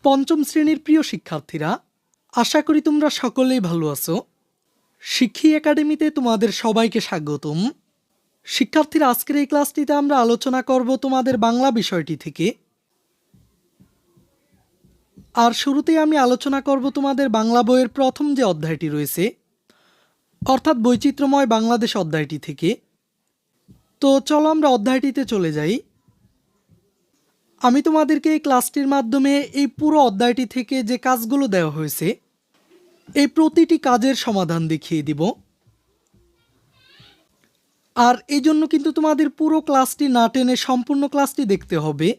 পঞ্চম শ্রেণীর প্রিয় শিক্ষার্থীরা, আশা করি তোমরা সকলেই ভালো আছো। শিক্ষী একাডেমিতে তোমাদের সবাইকে স্বাগতম। শিক্ষার্থীরা, আজকের এই ক্লাসটিতে আমরা আলোচনা করব তোমাদের বাংলা বিষয়টি থেকে। আর শুরুতেই আমি আলোচনা করব তোমাদের বাংলা বইয়ের প্রথম যে অধ্যায়টি রয়েছে, অর্থাৎ বৈচিত্র্যময় বাংলাদেশ অধ্যায়টি থেকে। তো চলো আমরা অধ্যায়টিতে চলে যাই। আমি তোমাদেরকে এই ক্লাসটির মাধ্যমে এই পুরো অধ্যায়টি থেকে যে কাজগুলো দেওয়া হয়েছে, এই প্রতিটি কাজের সমাধান দেখিয়ে দিব। আর এই জন্য কিন্তু তোমাদের পুরো ক্লাসটি না টেনে সম্পূর্ণ ক্লাসটি দেখতে হবে।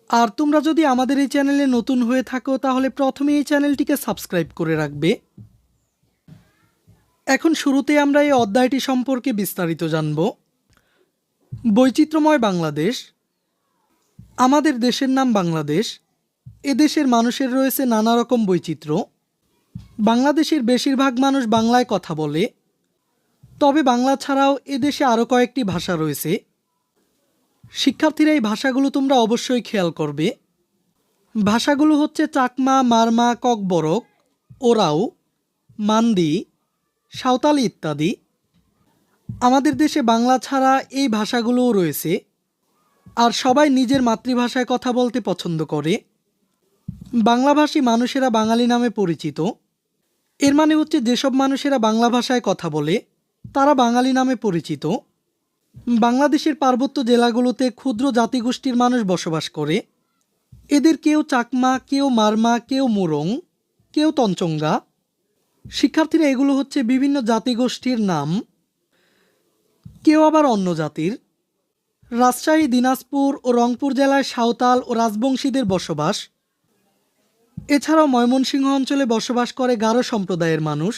আর তোমরা যদি আমাদের এই চ্যানেলে নতুন হয়ে থাকো, তাহলে প্রথমে এই চ্যানেলটিকে সাবস্ক্রাইব করে রাখবে। এখন শুরুতে আমরা এই অধ্যায়টি সম্পর্কে বিস্তারিত জানব। বৈচিত্র্যময় বাংলাদেশ। আমাদের দেশের নাম বাংলাদেশ। এদেশের মানুষের রয়েছে নানা রকম বৈচিত্র্য। বাংলাদেশের বেশিরভাগ মানুষ বাংলায় কথা বলে, তবে বাংলা ছাড়াও এদেশে আরও কয়েকটি ভাষা রয়েছে। শিক্ষার্থীরা, এই ভাষাগুলো তোমরা অবশ্যই খেয়াল করবে। ভাষাগুলো হচ্ছে চাকমা, মারমা, ককবরক, ওরাও, মান্দি, সাঁওতালি ইত্যাদি। আমাদের দেশে বাংলা ছাড়া এই ভাষাগুলোও রয়েছে। আর সবাই নিজের মাতৃভাষায় কথা বলতে পছন্দ করে। বাংলাভাষী মানুষেরা বাঙালি নামে পরিচিত। এর মানে হচ্ছে যেসব মানুষেরা বাংলা ভাষায় কথা বলে তারা বাঙালি নামে পরিচিত। বাংলাদেশের পার্বত্য জেলাগুলোতে ক্ষুদ্র জাতিগোষ্ঠীর মানুষ বসবাস করে। এদের কেউ চাকমা, কেউ মারমা, কেউ মুরং, কেউ তঞ্চঙ্গা। শিক্ষার্থীরা, এগুলো হচ্ছে বিভিন্ন জাতিগোষ্ঠীর নাম। কেউ আবার অন্য জাতির। রাজশাহী, দিনাজপুর ও রংপুর জেলায় সাঁওতাল ও রাজবংশীদের বসবাস। এছাড়াও ময়মনসিংহ অঞ্চলে বসবাস করে গারো সম্প্রদায়ের মানুষ,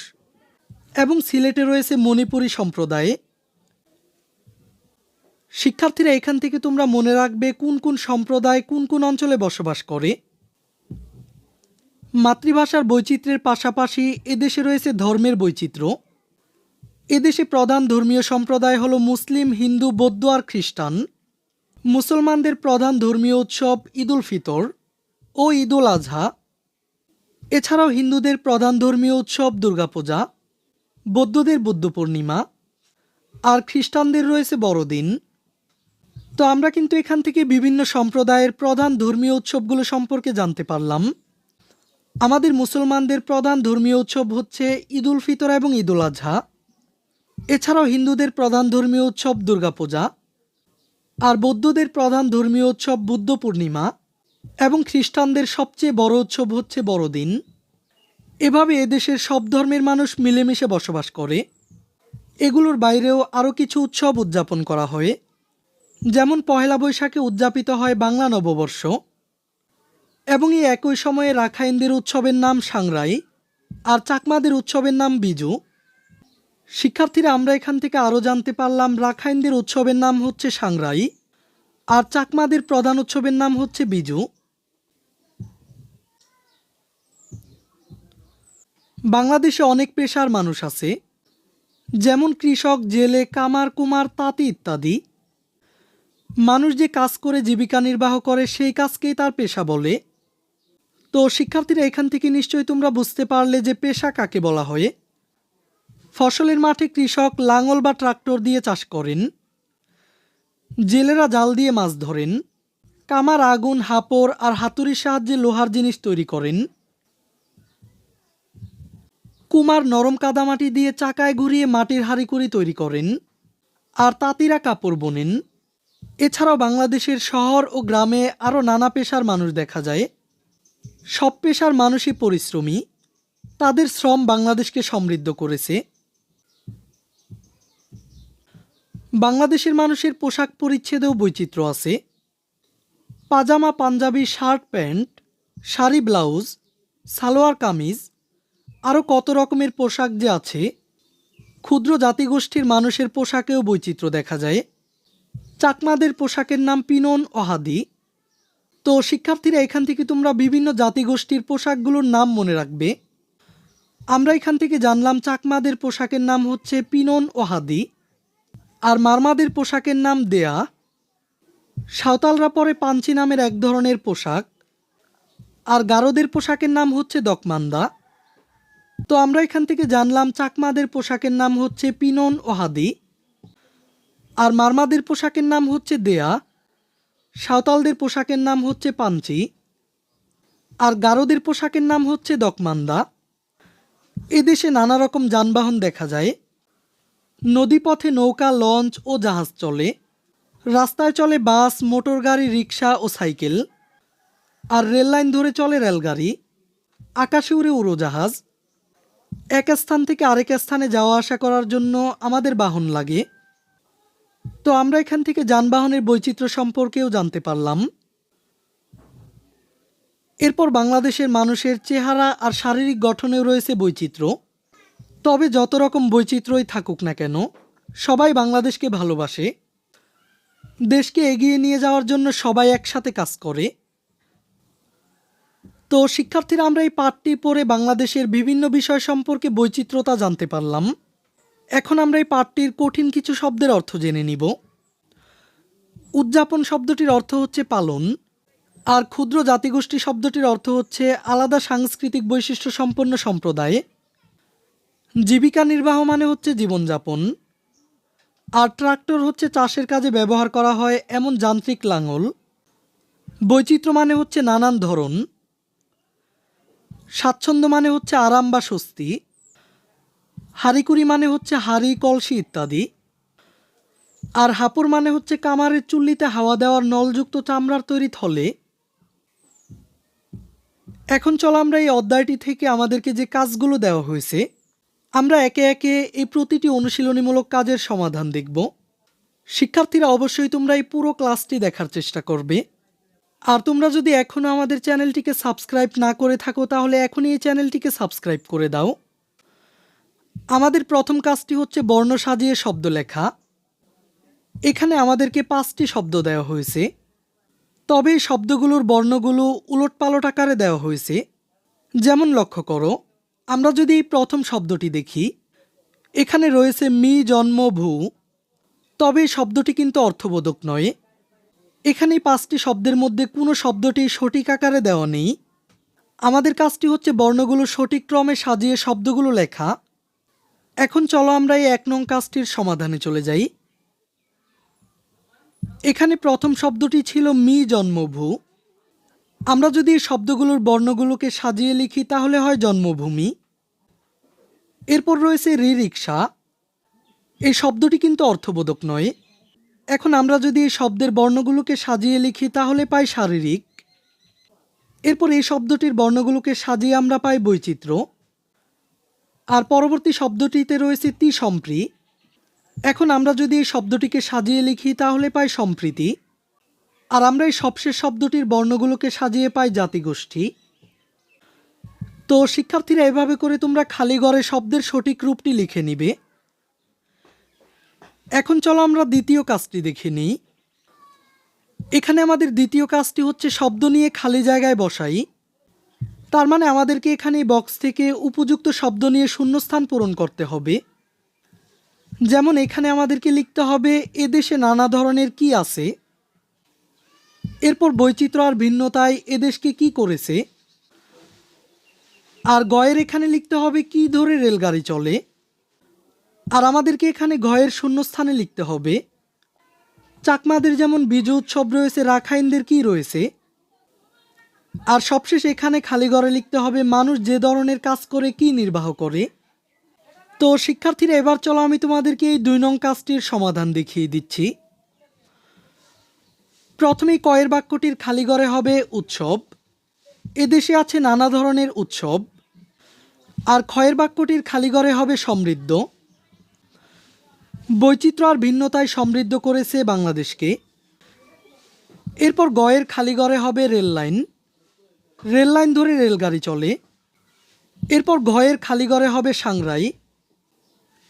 এবং সিলেটে রয়েছে মণিপুরী সম্প্রদায়ে। শিক্ষার্থীরা, এখান থেকে তোমরা মনে রাখবে কোন কোন সম্প্রদায় কোন কোন অঞ্চলে বসবাস করে। মাতৃভাষার বৈচিত্র্যের পাশাপাশি এদেশে রয়েছে ধর্মের বৈচিত্র্য। এদেশে প্রধান ধর্মীয় সম্প্রদায় হলো মুসলিম, হিন্দু, বৌদ্ধ আর খ্রিস্টান। মুসলমানদের প্রধান ধর্মীয় উৎসব ঈদুল ফিতর ও ঈদুল আজহা। এছাড়াও হিন্দুদের প্রধান ধর্মীয় উৎসব দুর্গাপূজা, বৌদ্ধদের বুদ্ধ পূর্ণিমা, আর খ্রিস্টানদের রয়েছে বড়দিন। তো আমরা কিন্তু এখান থেকে বিভিন্ন সম্প্রদায়ের প্রধান ধর্মীয় উৎসবগুলো সম্পর্কে জানতে পারলাম। আমাদের মুসলমানদের প্রধান ধর্মীয় উৎসব হচ্ছে ঈদুল ফিতর এবং ঈদুল আজহা। এছাড়াও হিন্দুদের প্রধান ধর্মীয় উৎসব দুর্গাপূজা, আর বৌদ্ধদের প্রধান ধর্মীয় উৎসব বুদ্ধ পূর্ণিমা, এবং খ্রিস্টানদের সবচেয়ে বড় উৎসব হচ্ছে বড়দিন। এভাবে এদেশের সব ধর্মের মানুষ মিলেমিশে বসবাস করে। এগুলোর বাইরেও আরও কিছু উৎসব উদযাপন করা হয়, যেমন পহেলা বৈশাখে উদযাপিত হয় বাংলা নববর্ষ, এবং এই একই সময়ে রাখাইনদের উৎসবের নাম সাংরাই, আর চাকমাদের উৎসবের নাম বিজু। শিক্ষার্থীরা, আমরা এখান থেকে আরও জানতে পারলাম রাখাইনদের উৎসবের নাম হচ্ছে সাংরাই, আর চাকমাদের প্রধান উৎসবের নাম হচ্ছে বিজু। বাংলাদেশে অনেক পেশার মানুষ আছে, যেমন কৃষক, জেলে, কামার, কুমার, তাঁতি ইত্যাদি। মানুষ যে কাজ করে জীবিকা নির্বাহ করে সেই কাজকেই তার পেশা বলে। তো শিক্ষার্থীরা, এখান থেকে নিশ্চয়ই তোমরা বুঝতে পারলে যে পেশা কাকে বলা হয়। ফসলের মাঠে কৃষক লাঙল বা ট্রাক্টর দিয়ে চাষ করেন। জেলেরা জাল দিয়ে মাছ ধরেন। কামার আগুন, হাপড় আর হাতুড়ির সাহায্যে লোহার জিনিস তৈরি করেন। কুমার নরম কাদামাটি দিয়ে চাকায় ঘুরিয়ে মাটির হাঁড়িকুড়ি তৈরি করেন। আর তাঁতিরা কাপড় বোনেন। এছাড়াও বাংলাদেশের শহর ও গ্রামে আরও নানা পেশার মানুষ দেখা যায়। সব পেশার মানুষই পরিশ্রমী। তাদের শ্রম বাংলাদেশকে সমৃদ্ধ করেছে। বাংলাদেশের মানুষের পোশাক পরিচ্ছেদেও বৈচিত্র্য আছে। Pyjama, Punjabi, shirt, pant, sari, blouse, salwar kameez, আরও কত রকমের পোশাক যে আছে। ক্ষুদ্র জাতিগোষ্ঠীর মানুষের পোশাকেও বৈচিত্র্য দেখা যায়। চাকমাদের পোশাকের নাম পিনন ও হাদি। তো শিক্ষার্থীরা, এখান থেকে তোমরা বিভিন্ন জাতিগোষ্ঠীর পোশাকগুলোর নাম মনে রাখবে। আমরা এখান থেকে জানলাম চাকমাদের পোশাকের নাম হচ্ছে পিনন ও হাদি, আর মারমাদের পোশাকের নাম দেয়া। সাঁওতালরা পরে পাঞ্চি নামের এক ধরনের পোশাক, আর গারোদের পোশাকের নাম হচ্ছে দকমান্দা। তো আমরা এখান থেকে জানলাম চাকমাদের পোশাকের নাম হচ্ছে পিনন ও হাদি। আর মারমাদের পোশাকের নাম হচ্ছে দেয়া। সাঁওতালদের পোশাকের নাম হচ্ছে পাঞ্চি। আর গারোদের পোশাকের নাম হচ্ছে দকমান্দা। এদেশে নানা রকম যানবাহন দেখা যায়। নদীপথে নৌকা, লঞ্চ ও জাহাজ চলে। রাস্তায় চলে বাস, মোটর গাড়ি, রিক্সা ও সাইকেল। আর রেললাইন ধরে চলে রেলগাড়ি। আকাশে উড়ে উড়োজাহাজ। এক স্থান থেকে আরেক স্থানে যাওয়া আসা করার জন্য আমাদের বাহন লাগে। তো আমরা এখান থেকে যানবাহনের বৈচিত্র্য সম্পর্কেও জানতে পারলাম। এরপর বাংলাদেশের মানুষের চেহারা আর শারীরিক গঠনেও রয়েছে বৈচিত্র্য। তবে যত রকম বৈচিত্র্যই থাকুক না কেন, সবাই বাংলাদেশকে ভালোবাসে। দেশকে এগিয়ে নিয়ে যাওয়ার জন্য সবাই একসাথে কাজ করে। তো শিক্ষার্থীরা, আমরা এই পাঠটি পড়ে বাংলাদেশের বিভিন্ন বিষয় সম্পর্কে বৈচিত্র্যতা জানতে পারলাম। এখন আমরা এই পাঠটির কঠিন কিছু শব্দের অর্থ জেনে নিব। উদযাপন শব্দটির অর্থ হচ্ছে পালন। আর ক্ষুদ্র জাতিগোষ্ঠী শব্দটির অর্থ হচ্ছে আলাদা সাংস্কৃতিক বৈশিষ্ট্য সম্পন্ন সম্প্রদায়। জীবিকা নির্বাহ মানে হচ্ছে জীবনযাপন। আর ট্রাক্টর হচ্ছে চাষের কাজে ব্যবহার করা হয় এমন যান্ত্রিক লাঙল। বৈচিত্র্য মানে হচ্ছে নানান ধরন। স্বাচ্ছন্দ্য মানে হচ্ছে আরাম বা স্বস্তি। হাঁড়িকুড়ি মানে হচ্ছে হাঁড়ি, কলসি ইত্যাদি। আর হাঁপুড় মানে হচ্ছে কামারের চুল্লিতে হাওয়া দেওয়ার নলযুক্ত চামড়ার তৈরি থলে। এখন চলো আমরা এই অধ্যায়টি থেকে আমাদেরকে যে কাজগুলো দেওয়া হয়েছে, আমরা একে একে এই প্রতিটি অনুশীলনীমূলক কাজের সমাধান দেখব। শিক্ষার্থীরা, অবশ্যই তোমরা এই পুরো ক্লাসটি দেখার চেষ্টা করবে। আর তোমরা যদি এখনও আমাদের চ্যানেলটিকে সাবস্ক্রাইব না করে থাকো, তাহলে এখনই এই চ্যানেলটিকে সাবস্ক্রাইব করে দাও। আমাদের প্রথম কাজটি হচ্ছে বর্ণ সাজিয়ে শব্দ লেখা। এখানে আমাদেরকে 5টি শব্দ দেওয়া হয়েছে। তবে এই শব্দগুলোর বর্ণগুলো উলটপালট আকারে দেওয়া হয়েছে। যেমন লক্ষ্য করো, আমরা যদি এই প্রথম শব্দটি দেখি, এখানে রয়েছে মি জন্ম ভূ। তবে এই শব্দটি কিন্তু অর্থবোধক নয়। এখানে 5টি শব্দের মধ্যে কোনো শব্দটি সঠিক আকারে দেওয়া নেই। আমাদের কাজটি হচ্ছে বর্ণগুলো সঠিক ক্রমে সাজিয়ে শব্দগুলো লেখা। এখন চলো আমরা এই 1 নং কাজটির সমাধানে চলে যাই। এখানে প্রথম শব্দটি ছিল মি জন্মভূ। আমরা যদি এই শব্দগুলোর বর্ণগুলোকে সাজিয়ে লিখি তাহলে হয় জন্মভূমি। এরপর রয়েছে রি রিক্সা। এই শব্দটি কিন্তু অর্থবোধক নয়। এখন আমরা যদি এই শব্দের বর্ণগুলোকে সাজিয়ে লিখি তাহলে পাই শারীরিক। এরপর এই শব্দটির বর্ণগুলোকে সাজিয়ে আমরা পাই বৈচিত্র্য। আর পরবর্তী শব্দটিতে রয়েছে তি সম্প্রী। এখন আমরা যদি এই শব্দটিকে সাজিয়ে লিখি তাহলে পাই সম্প্রীতি। আর আমরা এই সবশেষ শব্দটির বর্ণগুলোকে সাজিয়ে পাই জাতিগোষ্ঠী। তো শিক্ষার্থীরা, এভাবে করে তোমরা খালি ঘরে শব্দের সঠিক রূপটি লিখে নিবে। এখন চলো আমরা দ্বিতীয় কাজটি দেখে নিই। এখানে আমাদের দ্বিতীয় কাজটি হচ্ছে শব্দ নিয়ে খালি জায়গায় বসাই। তার মানে আমাদেরকে এখানে এই বক্স থেকে উপযুক্ত শব্দ নিয়ে শূন্যস্থান পূরণ করতে হবে। যেমন এখানে আমাদেরকে লিখতে হবে এদেশে নানা ধরনের কি আছে। এরপর বৈচিত্র্য আর ভিন্নতায় এদেশকে কি করেছে। আর গয়ের এখানে লিখতে হবে কি ধরে রেলগাড়ি চলে। আর আমাদেরকে এখানে ঘয়ের শূন্যস্থানে লিখতে হবে চাকমাদের যেমন বিজু উৎসব রয়েছে, রাখাইনদের কি রয়েছে। আর সবশেষ এখানে খালি ঘরে লিখতে হবে মানুষ যে ধরনের কাজ করে কি নির্বাহ করে। তো শিক্ষার্থীরা, এবার চলো আমি তোমাদেরকে এই 2 নং কাজটির সমাধান দেখিয়ে দিচ্ছি। প্রথমেই কয়ের বাক্যটির খালি ঘরে হবে উৎসব। এদেশে আছে নানা ধরনের উৎসব। আর ক্ষয়ের বাক্যটির খালি ঘরে হবে সমৃদ্ধ। বৈচিত্র্য আর ভিন্নতায় সমৃদ্ধ করেছে বাংলাদেশকে। এরপর গয়ের খালি ঘরে হবে রেল লাইন। রেল লাইন ধরে রেলগাড়ি চলে। এরপর ঘয়ের খালি ঘরে হবে সাংরাই।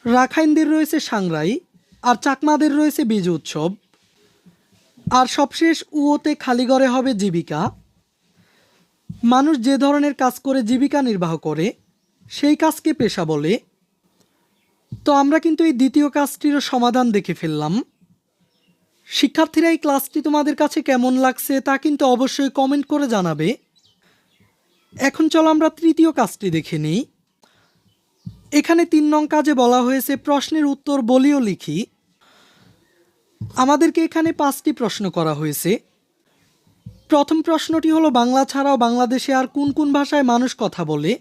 রাখাইনদের রয়েছে সাংরাই। আর চাকমাদের রয়েছে বিজু উৎসব। আর সবশেষ উওতে খালি ঘরে হবে জীবিকা। মানুষ যে ধরনের কাজ করে জীবিকা নির্বাহ করে সেই কাজকে পেশা বলে। তো আমরা কিন্তু এই দ্বিতীয় কাজটিরও সমাধান দেখে ফেললাম। শিক্ষার্থীরা, এই ক্লাসটি তোমাদের কাছে কেমন লাগছে তা কিন্তু অবশ্যই কমেন্ট করে জানাবে। এখন চলো আমরা তৃতীয় কাজটি দেখে নিই। এখানে ৩ নং কাজে বলা হয়েছে প্রশ্নের উত্তর বলিও লিখি। আমাদেরকে এখানে 5টি প্রশ্ন করা হয়েছে। প্রথম প্রশ্নটি হলো বাংলা ছাড়াও বাংলাদেশে আর কোন কোন ভাষায় মানুষ কথা বলে।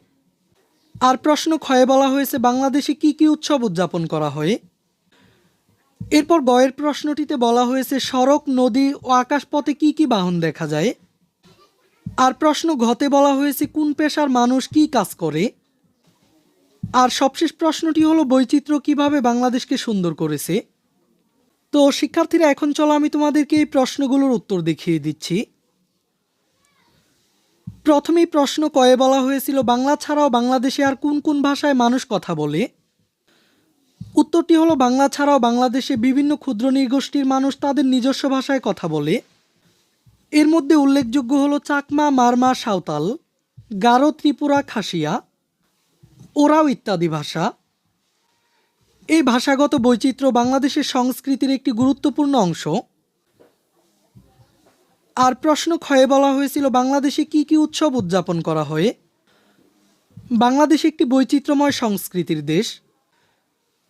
আর প্রশ্ন ক্ষয়ে বলা হয়েছে বাংলাদেশে কি কি উৎসব উদযাপন করা হয়। এরপর গয়ের প্রশ্নটিতে বলা হয়েছে সড়ক, নদী ও আকাশপথে কি কি বাহন দেখা যায়। আর প্রশ্ন ঘতে বলা হয়েছে কোন পেশার মানুষ কি কাজ করে। আর সবশেষ প্রশ্নটি হলো বৈচিত্র্য কিভাবে বাংলাদেশকে সুন্দর করেছে। তো শিক্ষার্থীরা, এখন চলো আমি তোমাদেরকে এই প্রশ্নগুলোর উত্তর দেখিয়ে দিচ্ছি। প্রথমেই প্রশ্ন কয়ে বলা হয়েছিল বাংলা ছাড়াও বাংলাদেশে আর কোন কোন ভাষায় মানুষ কথা বলে। উত্তরটি হলো বাংলা ছাড়াও বাংলাদেশে বিভিন্ন ক্ষুদ্র নৃগোষ্ঠীর মানুষ তাদের নিজস্ব ভাষায় কথা বলে। এর মধ্যে উল্লেখযোগ্য হলো চাকমা, মারমা, সাঁওতাল, গারো, ত্রিপুরা, খাসিয়া, ওরাও ইত্যাদি ভাষা। এই ভাষাগত বৈচিত্র্য বাংলাদেশের সংস্কৃতির একটি গুরুত্বপূর্ণ অংশ। আর প্রশ্ন ক্ষয়ে বলা হয়েছিল বাংলাদেশে কি কি উৎসব উদযাপন করা হয়। বাংলাদেশ একটি বৈচিত্র্যময় সংস্কৃতির দেশ,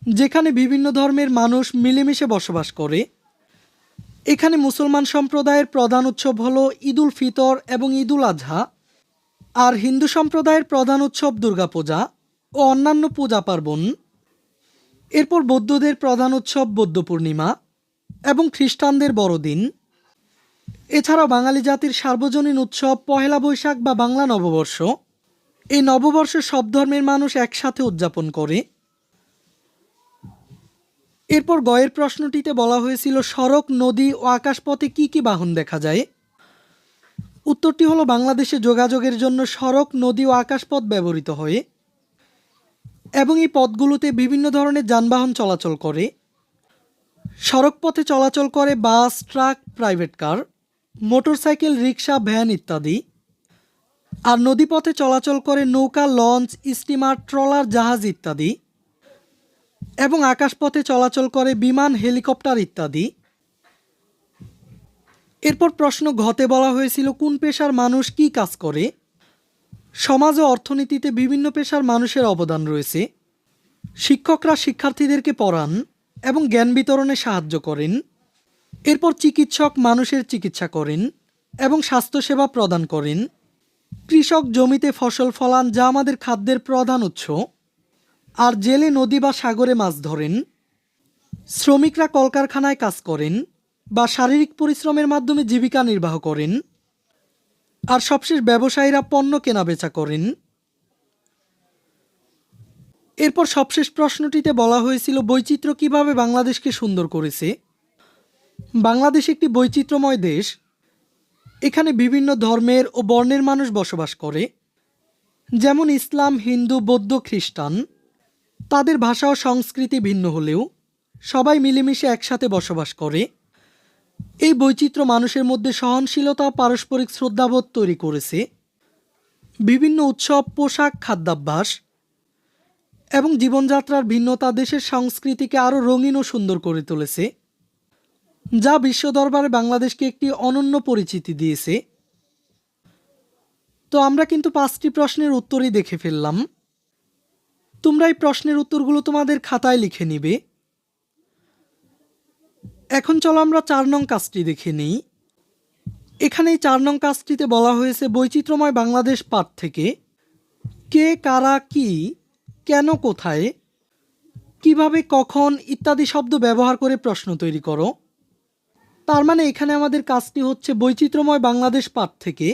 যেখানে বিভিন্ন ধর্মের মানুষ মিলেমিশে বসবাস করে। এখানে মুসলমান সম্প্রদায়ের প্রধান উৎসব হলো ঈদ উল ফিতর এবং ঈদ উল আজহা। আর হিন্দু সম্প্রদায়ের প্রধান উৎসব দুর্গাপূজা ও অন্যান্য পূজা পার্বণ। এরপর বৌদ্ধদের প্রধান উৎসব বৌদ্ধ পূর্ণিমা এবং খ্রিস্টানদের বড়দিন। এছাড়াও বাঙালি জাতির সার্বজনীন উৎসব পহেলা বৈশাখ বা বাংলা নববর্ষ। এই নববর্ষ সব ধর্মের মানুষ একসাথে উদযাপন করে। এরপর গয়ের প্রশ্নটিতে বলা হয়েছিল সড়ক, নদী ও আকাশপথে কি কি বাহন দেখা যায়। উত্তরটি হলো বাংলাদেশে যোগাযোগের জন্য সড়ক, নদী ও আকাশপথ ব্যবহৃত হয় এবং এই পথগুলোতে বিভিন্ন ধরনের যানবাহন চলাচল করে। সড়ক পথে চলাচল করে বাস, ট্রাক, প্রাইভেট কার, মোটরসাইকেল, রিক্সা, ভ্যান ইত্যাদি। আর নদীপথে চলাচল করে নৌকা, লঞ্চ, স্টিমার, ট্রলার, জাহাজ ইত্যাদি। এবং আকাশপথে চলাচল করে বিমান, হেলিকপ্টার ইত্যাদি। এরপর প্রশ্ন ঘতে বলা হয়েছিল কোন পেশার মানুষ কি কাজ করে। সমাজ ও অর্থনীতিতে বিভিন্ন পেশার মানুষের অবদান রয়েছে। শিক্ষকরা শিক্ষার্থীদেরকে পড়ান এবং জ্ঞান বিতরণে সাহায্য করেন। এরপর চিকিৎসক মানুষের চিকিৎসা করেন এবং স্বাস্থ্যসেবা প্রদান করেন। কৃষক জমিতে ফসল ফলান, যা আমাদের খাদ্যের প্রধান উৎস। আর জেলে নদী বা সাগরে মাছ ধরেন। শ্রমিকরা কলকারখানায় কাজ করেন বা শারীরিক পরিশ্রমের মাধ্যমে জীবিকা নির্বাহ করেন। আর সবশেষ ব্যবসায়ীরা পণ্য কেনাবেচা করেন। এরপর সবশেষ প্রশ্নটিতে বলা হয়েছিল বৈচিত্র্য কিভাবে বাংলাদেশকে সুন্দর করেছে। বাংলাদেশ একটি বৈচিত্র্যময় দেশ। এখানে বিভিন্ন ধর্মের ও বর্ণের মানুষ বসবাস করে, যেমন ইসলাম, হিন্দু, বৌদ্ধ, খ্রিস্টান। তাদের ভাষা ও সংস্কৃতি ভিন্ন হলেও সবাই মিলেমিশে একসাথে বসবাস করে। এই বৈচিত্র্য মানুষের মধ্যে সহনশীলতা ও পারস্পরিক শ্রদ্ধাবোধ তৈরি করেছে। বিভিন্ন উৎসব, পোশাক, খাদ্যাভ্যাস এবং জীবনযাত্রার ভিন্নতা দেশের সংস্কৃতিকে আরও রঙিন ও সুন্দর করে তুলেছে, যা বিশ্ব দরবারে বাংলাদেশকে একটি অনন্য পরিচিতি দিয়েছে। তো আমরা কিন্তু 5টি প্রশ্নের উত্তরই দেখে ফেললাম। তোমরা এই প্রশ্নের উত্তরগুলো তোমাদের খাতায় লিখে নিবে। এখন চলো আমরা 4 নং কাজটি দেখে নিই। এখানে এই 4 নং কাজটিতে বলা হয়েছে বৈচিত্র্যময় বাংলাদেশ পাঠ থেকে কে, কারা, কি, কেন, কোথায়, কিভাবে, কখন ইত্যাদি শব্দ ব্যবহার করে প্রশ্ন তৈরি করো। তার মানে এখানে আমাদের কাজটি হচ্ছে বৈচিত্র্যময় বাংলাদেশ পাঠ থেকে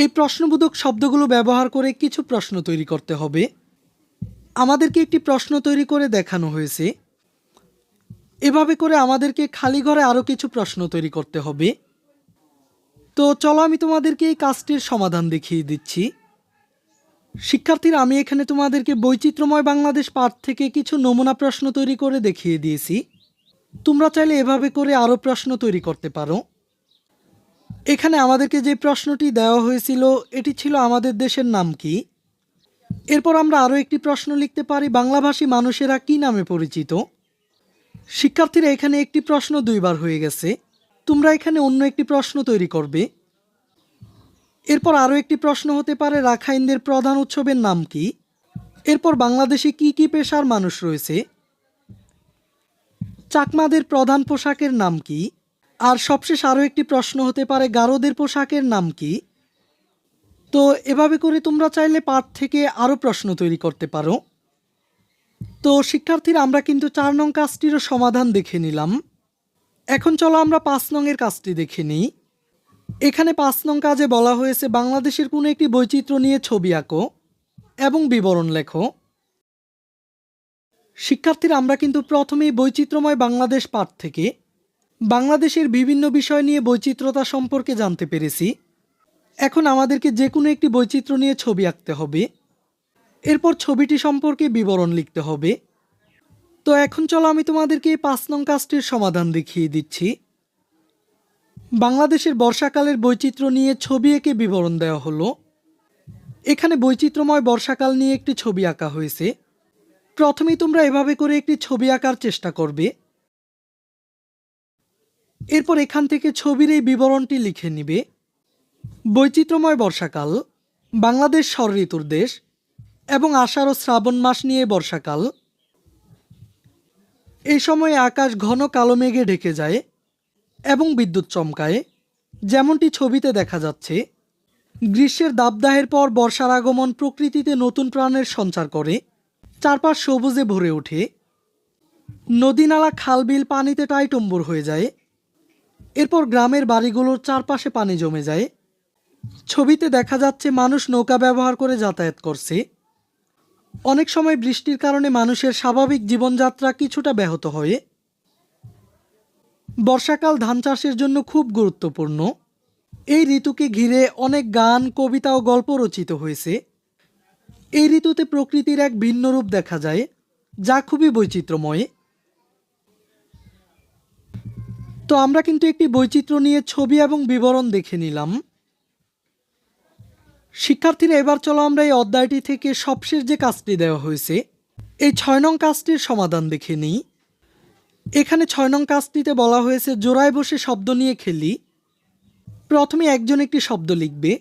এই প্রশ্নবোধক শব্দগুলো ব্যবহার করে কিছু প্রশ্ন তৈরি করতে হবে। আমাদেরকে একটি প্রশ্ন তৈরি করে দেখানো হয়েছে। এভাবে করে আমাদেরকে খালি ঘরে আরও কিছু প্রশ্ন তৈরি করতে হবে। তো চলো আমি তোমাদেরকে এই কাজটির সমাধান দেখিয়ে দিচ্ছি। শিক্ষার্থীরা, আমি এখানে তোমাদেরকে বৈচিত্র্যময় বাংলাদেশ পাঠ থেকে কিছু নমুনা প্রশ্ন তৈরি করে দেখিয়ে দিয়েছি। তোমরা চাইলে এভাবে করে আরও প্রশ্ন তৈরি করতে পারো। এখানে আমাদেরকে যে প্রশ্নটি দেওয়া হয়েছিল এটি ছিল আমাদের দেশের নাম কি। এরপর আমরা আরও একটি প্রশ্ন লিখতে পারি বাংলাভাষী মানুষেরা কি নামে পরিচিত। শিক্ষার্থীরা, এখানে একটি প্রশ্ন 2বার হয়ে গেছে। তোমরা এখানে অন্য একটি প্রশ্ন তৈরি করবে। এরপর আরও একটি প্রশ্ন হতে পারে রাখাইনদের প্রধান উৎসবের নাম কি। এরপর বাংলাদেশে কি কি পেশার মানুষ রয়েছে, চাকমাদের প্রধান পোশাকের নাম কি, আর সবশেষ আরও একটি প্রশ্ন হতে পারে গারোদের পোশাকের নাম কি। তো এভাবে করে তোমরা চাইলে পাঠ থেকে আরও প্রশ্ন তৈরি করতে পারো। তো শিক্ষার্থীরা, আমরা কিন্তু 4 নং কাজটিরও সমাধান দেখে নিলাম। এখন চলো আমরা 5 নং এর কাজটি দেখে নিই। এখানে 5 নং কাজে বলা হয়েছে বাংলাদেশের কোনো একটি বৈচিত্র্য নিয়ে ছবি আঁকো এবং বিবরণ লেখো। শিক্ষার্থীরা, আমরা কিন্তু প্রথমেই বৈচিত্র্যময় বাংলাদেশ পাঠ থেকে বাংলাদেশের বিভিন্ন বিষয় নিয়ে বৈচিত্র্যতা সম্পর্কে জানতে পেরেছি। এখন আমাদেরকে যে কোনো একটি বৈচিত্র্য নিয়ে ছবি আঁকতে হবে, এরপর ছবিটি সম্পর্কে বিবরণ লিখতে হবে। তো এখন চলো আমি তোমাদেরকে এই 5 নং কাজটির সমাধান দেখিয়ে দিচ্ছি। বাংলাদেশের বর্ষাকালের বৈচিত্র্য নিয়ে ছবি এঁকে বিবরণ দেওয়া হলো। এখানে বৈচিত্র্যময় বর্ষাকাল নিয়ে একটি ছবি আঁকা হয়েছে। প্রথমেই তোমরা এভাবে করে একটি ছবি আঁকার চেষ্টা করবে। এরপর এখান থেকে ছবির এই বিবরণটি লিখে নিবে। বৈচিত্র্যময় বর্ষাকাল, বাংলাদেশ ষড়ঋতুর দেশ এবং আষাঢ় ও শ্রাবণ মাস নিয়ে বর্ষাকাল। এই সময়ে আকাশ ঘন কালো মেঘে ঢেকে যায় এবং বিদ্যুৎ চমকায়, যেমনটি ছবিতে দেখা যাচ্ছে। গ্রীষ্মের দাবদাহের পর বর্ষার আগমন প্রকৃতিতে নতুন প্রাণের সঞ্চার করে, চারপাশ সবুজে ভরে ওঠে। নদী নালা খালবিল পানিতে টইটুম্বুর হয়ে যায়। এরপর গ্রামের বাড়িগুলোর চারপাশে পানি জমে যায়। ছবিতে দেখা যাচ্ছে মানুষ নৌকা ব্যবহার করে যাতায়াত করছে। অনেক সময় বৃষ্টির কারণে মানুষের স্বাভাবিক জীবনযাত্রা কিছুটা ব্যাহত হয়। বর্ষাকাল ধান চাষের জন্য খুব গুরুত্বপূর্ণ। এই ঋতুকে ঘিরে অনেক গান, কবিতা ও গল্প রচিত হয়েছে। এই ঋতুতে প্রকৃতির এক ভিন্ন রূপ দেখা যায়, যা খুবই বৈচিত্র্যময়। তো আমরা কিন্তু একটি বৈচিত্র্য নিয়ে ছবি এবং বিবরণ দেখে নিলাম। শিক্ষার্থীরা, এবার চলো আমরা এই অধ্যায়টি থেকে সবশেষ যে কাজটি দেওয়া হয়েছে, এই 6 নং কাজটির সমাধান দেখে নিই। এখানে 6 নং কাজটিতে বলা হয়েছে জোড়ায় বসে শব্দ নিয়ে খেলি। প্রথমে একজন একটি শব্দ লিখবে,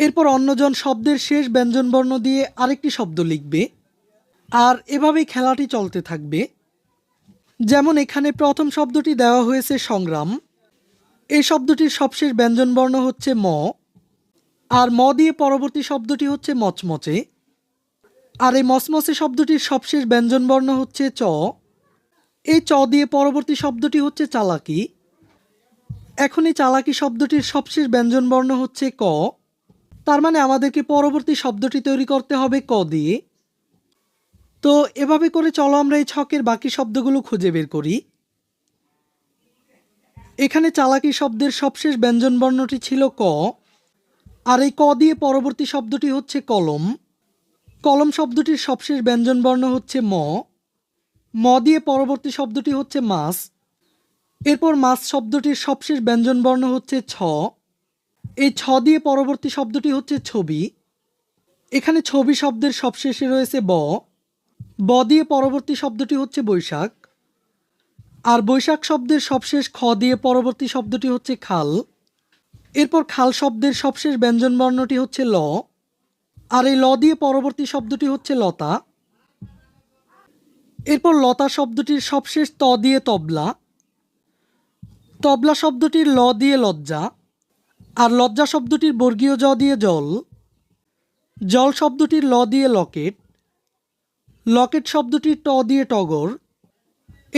এরপর অন্যজন শব্দের শেষ ব্যঞ্জনবর্ণ দিয়ে আরেকটি শব্দ লিখবে, আর এভাবেই খেলাটি চলতে থাকবে। যেমন এখানে প্রথম শব্দটি দেওয়া হয়েছে সংগ্রাম। এই শব্দটির সবশেষ ব্যঞ্জনবর্ণ হচ্ছে ম, আর ম দিয়ে পরবর্তী শব্দটি হচ্ছে মচমচে। আর এই মচমচে শব্দটির সবশেষ ব্যঞ্জনবর্ণ হচ্ছে চ। এই চ দিয়ে পরবর্তী শব্দটি হচ্ছে চালাকি। এখন এই চালাকি শব্দটির সবশেষ ব্যঞ্জনবর্ণ হচ্ছে ক। তার মানে আমাদেরকে পরবর্তী শব্দটি তৈরি করতে হবে ক দিয়ে। তো এভাবে করে চলো আমরা এই ছকের বাকি শব্দগুলো খুঁজে বের করি। এখানে চালাকি শব্দের সবশেষ ব্যঞ্জনবর্ণটি ছিল ক, আর এই ক দিয়ে পরবর্তী শব্দটি হচ্ছে কলম। কলম শব্দটির সবশেষ ব্যঞ্জনবর্ণ হচ্ছে ম। ম দিয়ে পরবর্তী শব্দটি হচ্ছে মাছ। এরপর মাছ শব্দটির সবশেষ ব্যঞ্জনবর্ণ হচ্ছে ছ। এই ছ দিয়ে পরবর্তী শব্দটি হচ্ছে ছবি। এখানে ছবি শব্দের সবশেষে রয়েছে ব। ব দিয়ে পরবর্তী শব্দটি হচ্ছে বৈশাখ। আর বৈশাখ শব্দের সবশেষ খ দিয়ে পরবর্তী শব্দটি হচ্ছে খাল। এরপর খাল শব্দের সবশেষ ব্যঞ্জনবর্ণটি হচ্ছে ল। আর এই ল দিয়ে পরবর্তী শব্দটি হচ্ছে লতা। এরপর লতা শব্দটির সবশেষ ত দিয়ে তবলা। তবলা শব্দটির ল দিয়ে লজ্জা। আর লজ্জা শব্দটির বর্গীয় জ দিয়ে জল। জল শব্দটির ল দিয়ে লকেট। লকেট শব্দটির ট দিয়ে টগর।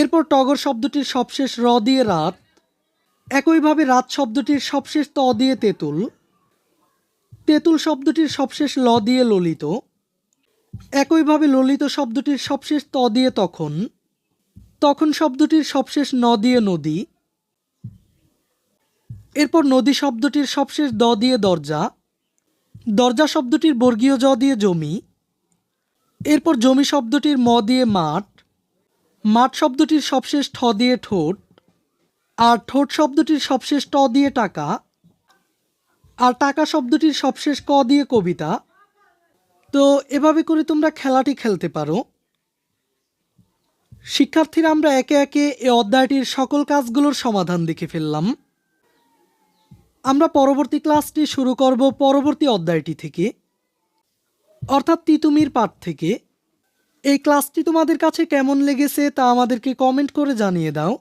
এরপর টগর শব্দটির সবশেষ র দিয়ে রাত। একইভাবে রাত শব্দটির সবশেষ ত দিয়ে তেঁতুল। তেঁতুল শব্দটির সবশেষ ল দিয়ে ললিত। একইভাবে ললিত শব্দটির সবশেষ ত দিয়ে তখন। তখন শব্দটির সবশেষ ন দিয়ে নদী। এরপর নদী শব্দটির সবশেষ দ দিয়ে দরজা। দরজা শব্দটির বর্গীয় জ দিয়ে জমি। এরপর জমি শব্দটির ম দিয়ে মাঠ। মাঠ শব্দটির সবশেষ ঠ দিয়ে ঠোঁট। আর ঠোঁট শব্দটির সবশেষ ট দিয়ে টাকা। আর টাকা শব্দটির সবশেষ ক দিয়ে কবিতা। তো এভাবে করে তোমরা খেলাটি খেলতে পারো। শিক্ষার্থীরা, আমরা একে একে এই অধ্যায়টির সকল কাজগুলোর সমাধান দেখে ফেললাম। আমরা পরবর্তী ক্লাসটি শুরু করব পরবর্তী অধ্যায়টি থেকে, অর্থাৎ তিতুমির পাঠ থেকে। এই ক্লাসটি তোমাদের কাছে কেমন লেগেছে তা আমাদেরকে কমেন্ট করে জানিয়ে দাও।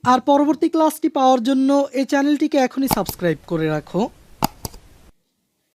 আর পরবর্তী ক্লাসটি পাওয়ার জন্য এই চ্যানেলটিকে এখনই সাবস্ক্রাইব করে রাখো।